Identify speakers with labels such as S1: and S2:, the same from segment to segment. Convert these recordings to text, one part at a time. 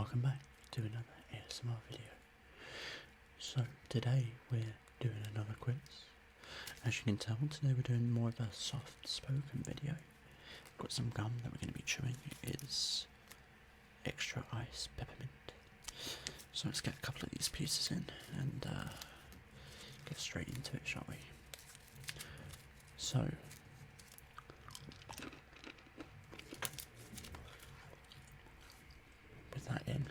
S1: welcome back to another ASMR video. So today we're doing another quiz. As you can tell, today we're doing more of a soft spoken video. Got some gum that we're going to be chewing. It is extra ice peppermint. So let's get a couple of these pieces in and get straight into it, shall we? So with that in,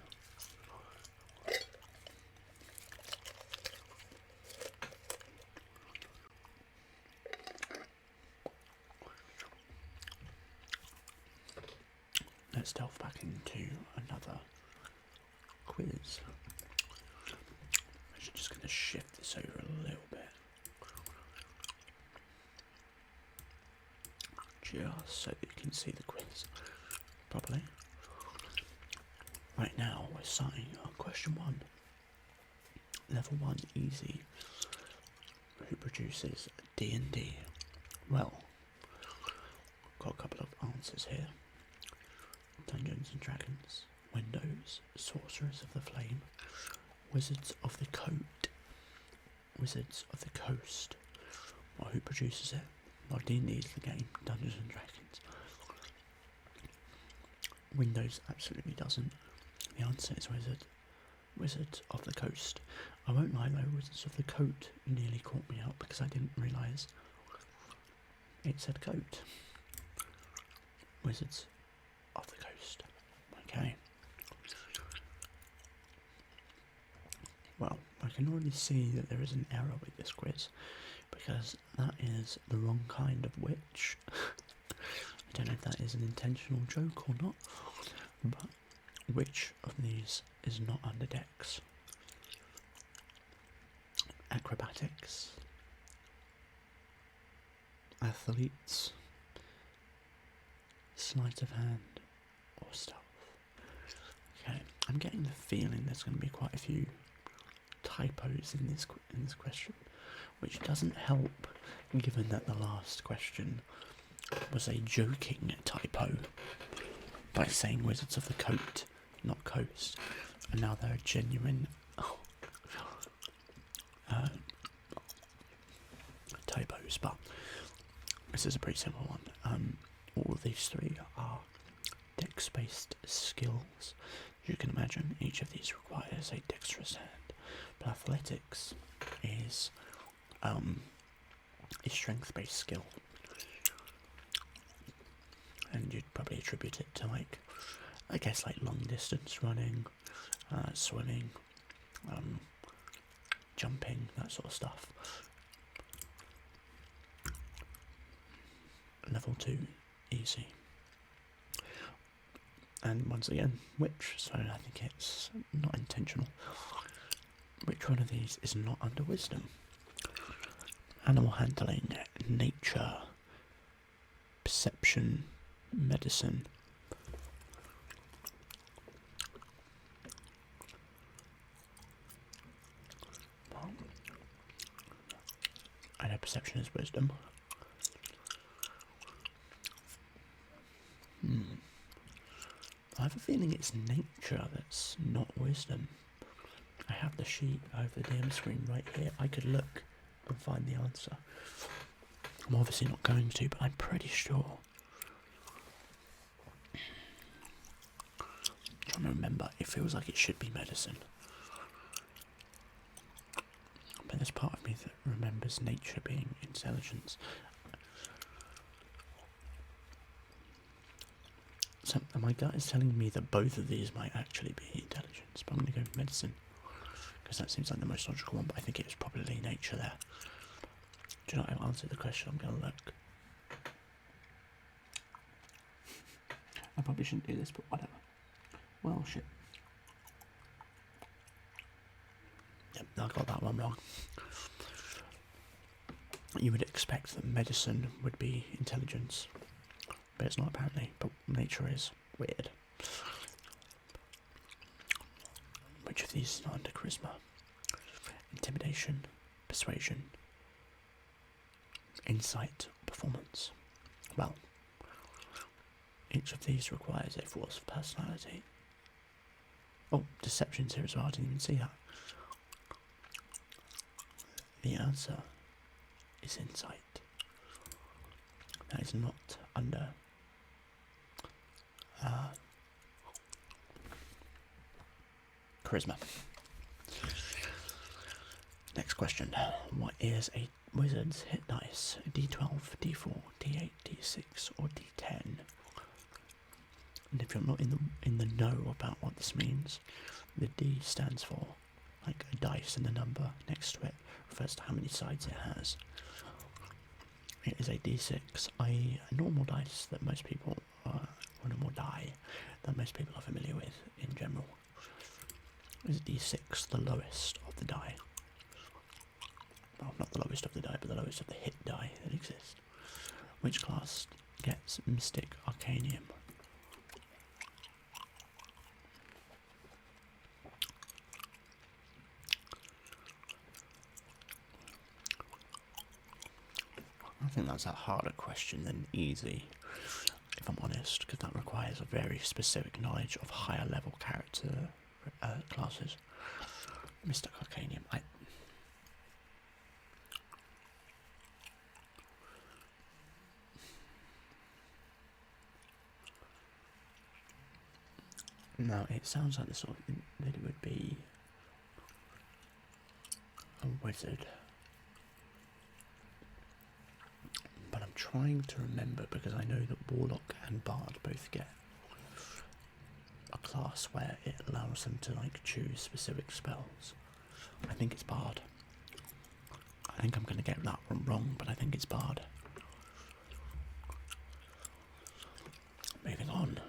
S1: let's delve back into another quiz. I'm just going to shift this over a little bit, just so that you can see the quiz properly. Right now we're starting on question 1, level 1 easy. Who produces D&D? Well, got a couple of answers here. Dungeons and Dragons, Windows, Sorcerers of the Flame, Wizards of the Coast. Wizards of the Coast. Well, who produces it? Well, D&D is the game, Dungeons and Dragons. Windows absolutely doesn't. The answer is Wizards of the Coast. I won't lie though, Wizards of the Coat nearly caught me out because I didn't realise it said coat. Wizards of the Coast. Okay. Well, I can already see that there is an error with this quiz because that is the wrong kind of witch. I don't know if that is an intentional joke or not, but which of these is not under Dex? Acrobatics, athletes, sleight of hand, or stealth? Okay, I'm getting the feeling there's going to be quite a few typos in this question, which doesn't help given that the last question was a joking typo by saying Wizards of the Coat, not Coast, and now they're a genuine typos. But this is a pretty simple one. All of these three are dex-based skills. As you can imagine, each of these requires a dexterous hand. But athletics is a strength-based skill, and you'd probably attribute it to like long distance running, swimming, jumping, that sort of stuff. Level 2 easy. And once again, witch, so I think it's not intentional. Which one of these is not under wisdom? Animal handling, nature, perception, medicine. Well, I know perception is wisdom. I have a feeling it's nature that's not wisdom. I have the sheet over the DM screen right here. I could look and find the answer. I'm obviously not going to, but I'm pretty sure. I'm trying to remember. It feels like it should be medicine. But there's part of me that remembers nature being intelligence. So my gut is telling me that both of these might actually be intelligence, but I'm going to go with medicine because that seems like the most logical one, but I think it was probably nature there. Do you know, I've answered the question. I'm going to look. I probably shouldn't do this, but whatever. Well, shit. Yep, I got that one wrong. You would expect that medicine would be intelligence, but it's not apparently, but nature is. Weird. Which of these is not under charisma? Intimidation, persuasion, insight, performance. Well, each of these requires a force of personality. Oh, deception's here as well. I didn't even see that. The answer is insight. That is not under charisma. Next question. What is a wizard's hit dice? D12, D4, D8, D6 or D10? And if you're not in the know about what this means, the D stands for like a dice, and the number next to it refers to how many sides it has. It is a D6, i.e. a normal dice that most people, or normal die that most people are familiar with in general. Is D6 the lowest of the die? Well, not the lowest of the die, but the lowest of the hit die that exist. Which class gets Mystic Arcanium? I think that's a harder question than easy, if I'm honest, because that requires a very specific knowledge of higher level character classes. Mystic Arcanium. Now, it sounds like the sort of that it would be a wizard. But I'm trying to remember, because I know that Warlock and Bard both get a class where it allows them to like choose specific spells. I think it's Bard. I think I'm going to get that one wrong, but I think it's Bard. Moving on.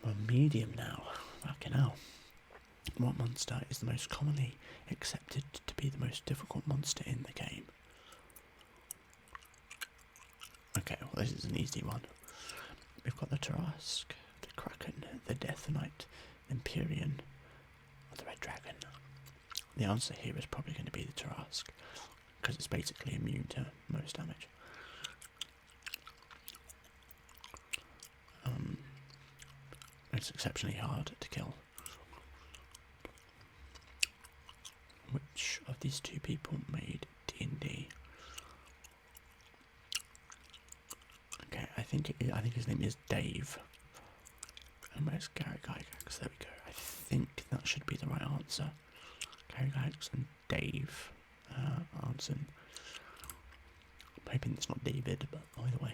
S1: We're medium now. Fucking hell. What monster is the most commonly accepted to be the most difficult monster in the game? Okay, well this is an easy one. We've got the Tarrasque, the Kraken, the Death Knight, the Empyrean, or the Red Dragon. The answer here is probably going to be the Tarrasque, because it's basically immune to most damage. It's exceptionally hard to kill. Which of these two people made D&D? Okay, I think his name is Dave. And where's Gary Gygax? There we go. I think that should be the right answer. Gary Gygax and Dave answered. I'm hoping it's not David, but either way.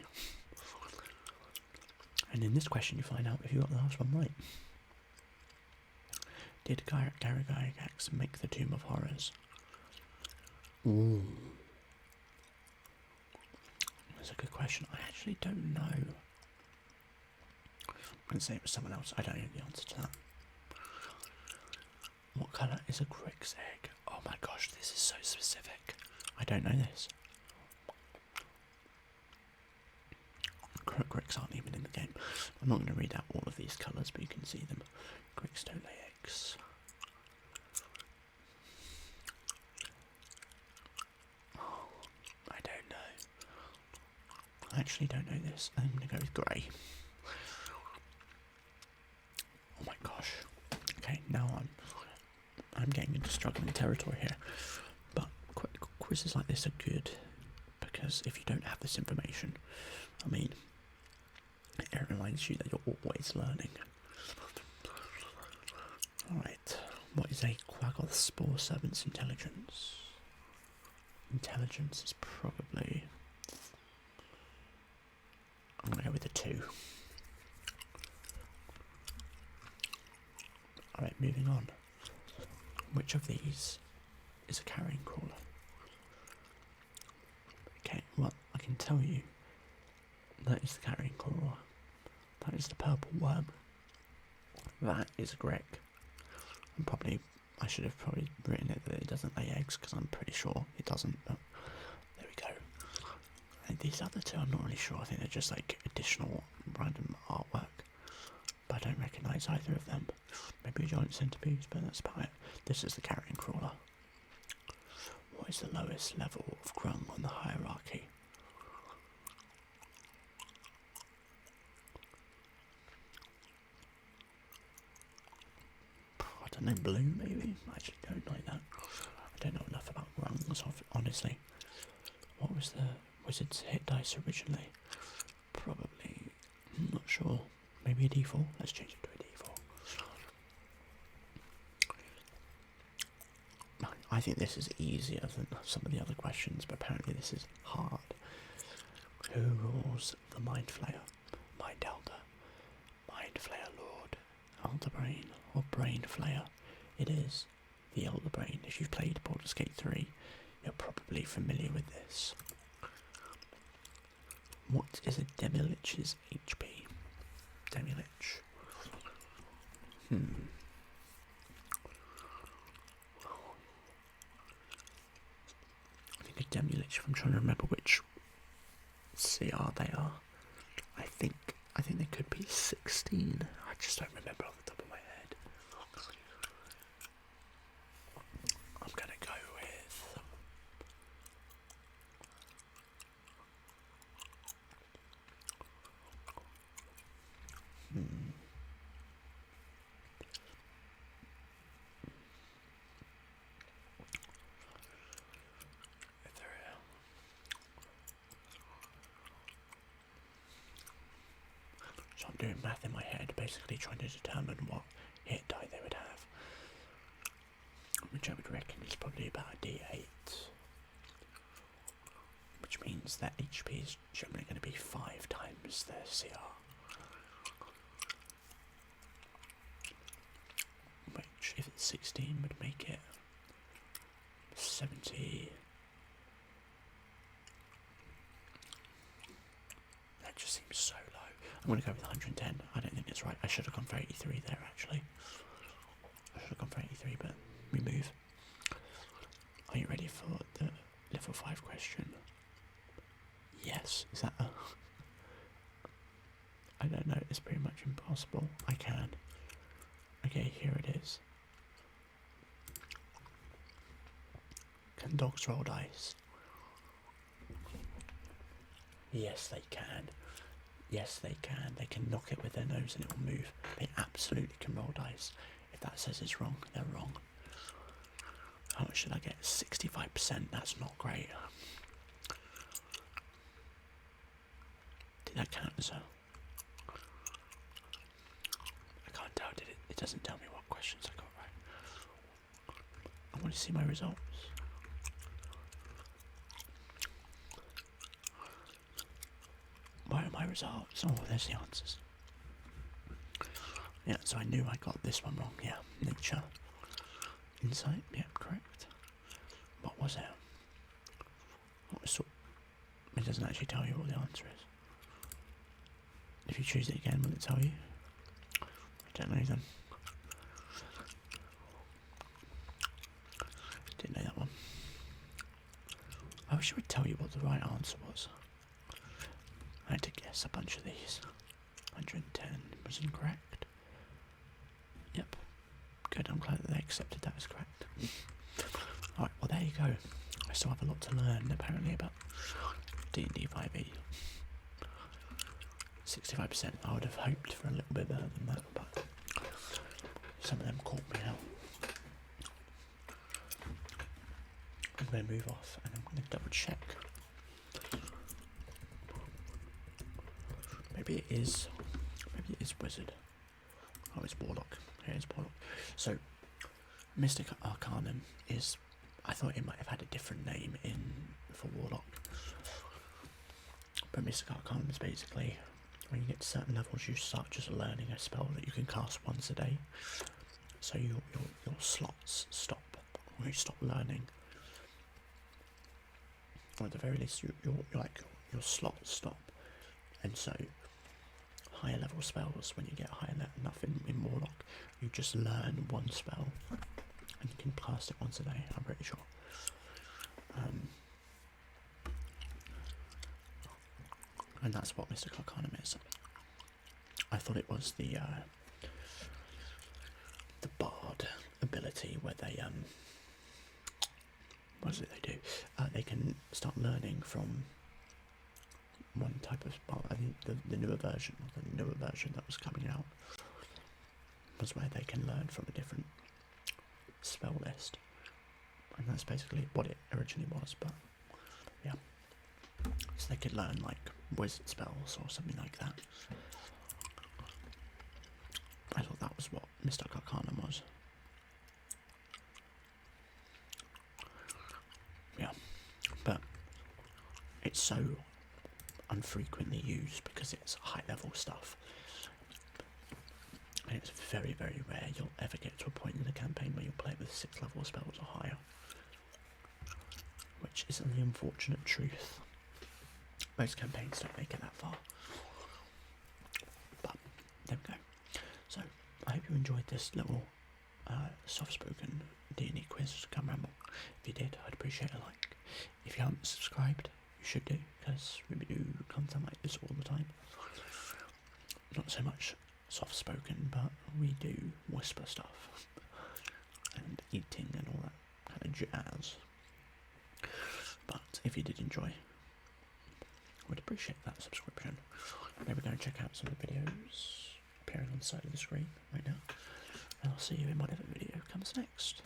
S1: And in this question you find out if you got the last one right. Did Gary Gygax make the Tomb of Horrors? Ooh. That's a good question. I actually don't know. I'm going to say it was someone else. I don't know the answer to that. What colour is a Grig's egg? Oh my gosh, this is so specific. I don't know this. Grigs aren't even in the game. I'm not going to read out all of these colours, but you can see them. Grigs don't lay eggs. Oh, I don't know. I actually don't know this. I'm going to go with grey. Oh my gosh. Okay, now I'm getting into struggling territory here. But quizzes like this are good, because if you don't have this information, I mean, it reminds you that you're always learning. Alright, what is a Quaggoth Spore Servant's intelligence? Intelligence is probably... I'm going to go with a 2. Alright, moving on. Which of these is a carrion crawler? Okay, well, I can tell you that is the carrion crawler. That is the purple worm. That is a Greg. I should have probably written it that it doesn't lay eggs, because I'm pretty sure it doesn't, but there we go. And these other two, I'm not really sure. I think they're just like additional random artwork, but I don't recognise either of them. Maybe a giant centipede, but that's about it. This is the carrion crawler. What is the lowest level of grung on the hierarchy? I don't know, blue maybe? I actually don't like that. I don't know enough about rungs, honestly. What was the wizard's hit dice originally? Probably, I'm not sure. Maybe a d4? Let's change it to a d4. I think this is easier than some of the other questions, but apparently this is hard. Who rules the Mind Flayer? Mind Elder, Mind Flayer Lord, Elder Brain, or Brain Flayer? It is the Elder Brain. If you've played Baldur's Gate 3, you're probably familiar with this. What is a Demilich's HP? Demilich. I think a Demilich, if I'm trying to remember which CR they are. I think they could be 16. I just don't remember off the top of my head. I'm gonna go with So I'm doing math in my head, basically trying to determine what hit die they would have, which I would reckon is probably about a d8, which means that HP is generally going to be 5 times their CR, which if it's 16 would make it 70. That just seems so low. I'm going to go with 110. I don't think it's right. I should have gone for 83 there, actually. I should have gone for 83, but we move. Are you ready for the level 5 question? Yes. Is that a... I don't know. It's pretty much impossible. I can. Okay, here it is. Can dogs roll dice? Yes, they can. Yes, they can. They can knock it with their nose and it will move. They absolutely can roll dice. If that says it's wrong, they're wrong. How much should I get? 65%. That's not great. Did that count as a... I can't tell, did it? It doesn't tell me what questions I got right. I want to see my results. Where are my results? Oh, there's the answers. Yeah, so I knew I got this one wrong. Yeah, nature. Insight, yep, correct. What was it? It doesn't actually tell you what the answer is. If you choose it again, will it tell you? I don't know then. Didn't know that one. I wish it would tell you what the right answer was. I had to guess a bunch of these. 110 was incorrect. Yep. Good, I'm glad that they accepted that as correct. Alright, well there you go. I still have a lot to learn apparently about D&D 5e. 65%. I would have hoped for a little bit better than that, but some of them caught me out. I'm going to move off and I'm going to double check. Maybe it is wizard. Oh, it's warlock. Here it's warlock. So, Mystic Arcanum is... I thought it might have had a different name for warlock. But Mystic Arcanum is basically, when you get to certain levels, you start just learning a spell that you can cast once a day. So your slots stop, or you stop learning. Or at the very least, your slots stop. And so, higher level spells, when you get higher enough in Warlock, you just learn one spell and you can cast it once a day, I'm pretty sure. And that's what Mystic Arcanum is. I thought it was the Bard ability where they what is it they do? They can start learning from one type of spell. I think the newer version that was coming out was where they can learn from a different spell list, and that's basically what it originally was. But yeah, so they could learn like wizard spells or something like that. I thought that was what Mystic Arcana was. Yeah, but it's so unfrequently used because it's high level stuff. And it's very, very rare you'll ever get to a point in the campaign where you'll play with 6th level spells or higher. Which is the unfortunate truth. Most campaigns don't make it that far. But, there we go. So, I hope you enjoyed this little soft-spoken D&D quiz come ramble. If you did, I'd appreciate a like. If you haven't subscribed, you should do, because we do content like this all the time. Not so much soft-spoken, but we do whisper stuff and eating and all that kind of jazz. But if you did enjoy, I would appreciate that subscription. Maybe go and check out some of the videos appearing on the side of the screen right now, and I'll see you in whatever video comes next.